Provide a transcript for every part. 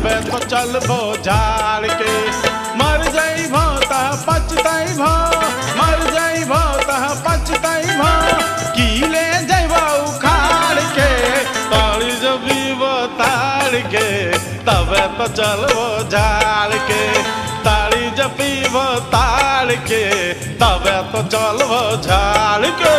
तबे तो चलबो झाड़ के। मर जाइबो त पछताइबो, मर जाइबो त पछताइबो, की ले जाइबो उखाड़ के। ताड़ी जब पीबो ताड़ के तबे तो चलबो झाड़ के। ताड़ी जब पीबो ताड़ के तबे तो चलबो झाड़ के।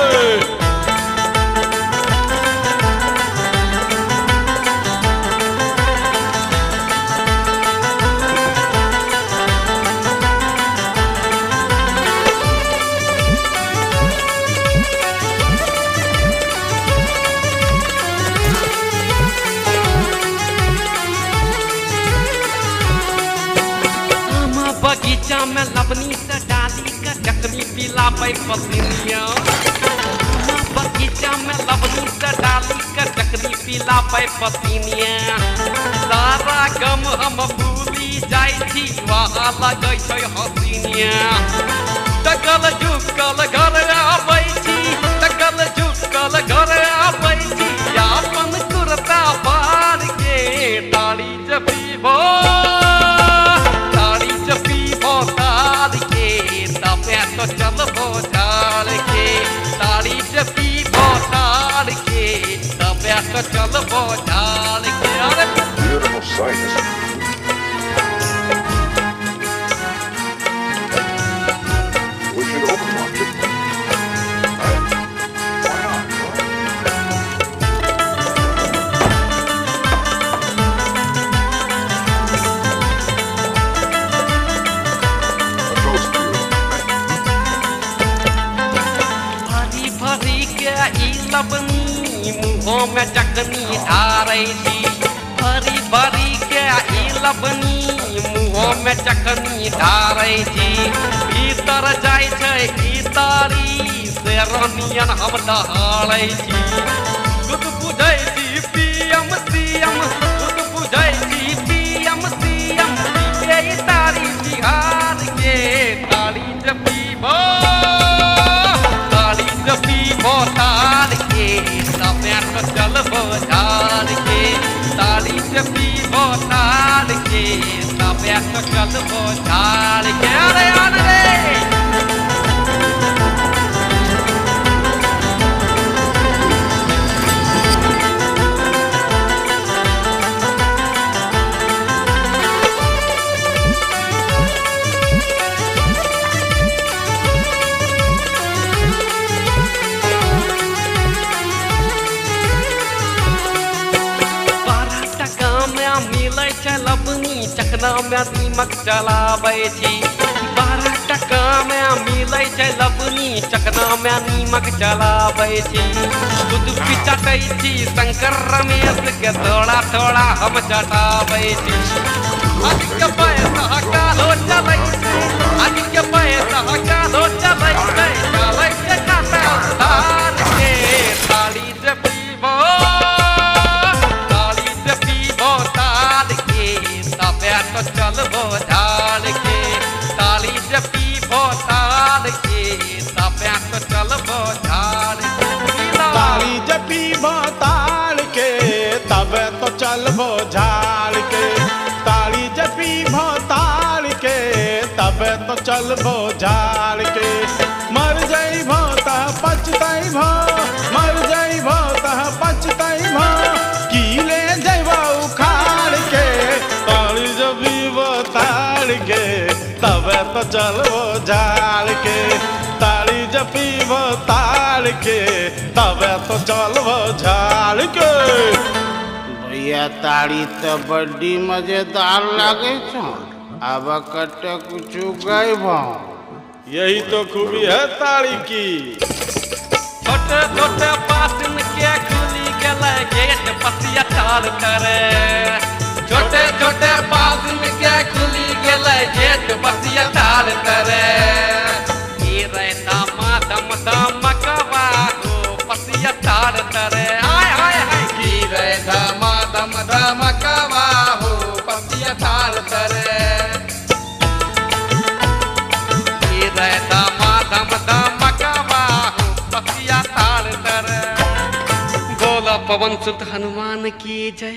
बगीचा में लबनी से डाली का चकनी पिला पे पसीनिया। बगीचा में लबनी से डाली का चकनी पिला पे पसीनिया। सारा गम हम भूली जाई थी वहाँ लगे छै हसीनिया। तकल झुकल घर आबै छी, तकल झुकल घर आबै छी, अपन कुर्ता पार के। ताड़ी जपीबो तो चलबो झाड़ के। ताड़ी जब पीबो ताड़ के तबे तो चलबो झाड़ के। अरे beautiful sight. We should open one. Why not? A ghost view. ई लबनी मुँहों में चकनी धारै छी। भरी भरी के ई लबनी मुँहों में चकनी धारै छी। भीतर जाय छै ई तारी से रानियन हम दहाड़ै छी। खुद बुझै छी पीएम सीएम, खुद बुझै छी पीएम सीएम, ई तारी बिहार के। ताड़ी जब पीबो ताड़ के तबे तो चलबो झाड़ के। ताड़ी जब पीबो ताड़ के तबे तो चलबो झाड़ के। अरे अरे लबनी चकना में नीमक चलाबै छी। 12 टका में मिलै छै लबनी चकना में नीमक चलाबै छी। दूध भी चटै छी शंकर रमेश के थोड़ा थोड़ा हम चटाबै छी। आज के पैसा कालो चलै छै, आज के पैसा कालो चलै छै, चलै छै काटा धार के। ताड़ी जब पीबो तो चलबो झाड़ के। ताड़ी जब पीबो ताड़ के तबे तो चलबो झाड़ के। ताड़ी जब पीबो ताड़ के तबे तो चलबो झाड़ के। ताड़ी जब पीबो ताड़ के तबे तो चलबो झाड़ के। मर जाइबो त पछताइबो, मर जाइबो त पछताइबो, की ले जाइबो उखाड़ के। ताड़ी जब पीबो ताड़ के तबे तो चलबो झाड़ के। ताड़ी जब पीबो ताड़ के तबे तो चलबो झाड़ के। भैया ताड़ी तो बड़ी मजेदार लगे छो। अब कटे कुछ गइबो। यही तो खूबी है ताड़ी की। छोटे छोटे पासन के खुली गेलै गेट पसिया तार करे। छोटे छोटे पासन के खुली गेलै गेट पसिया तार करे। ई रे दाम दमकवा हो पसिया तार करे। हाय हाय हाय की रे दाम दमकवा हो पसिया तार करे। पवन सुत हनुमान की जय।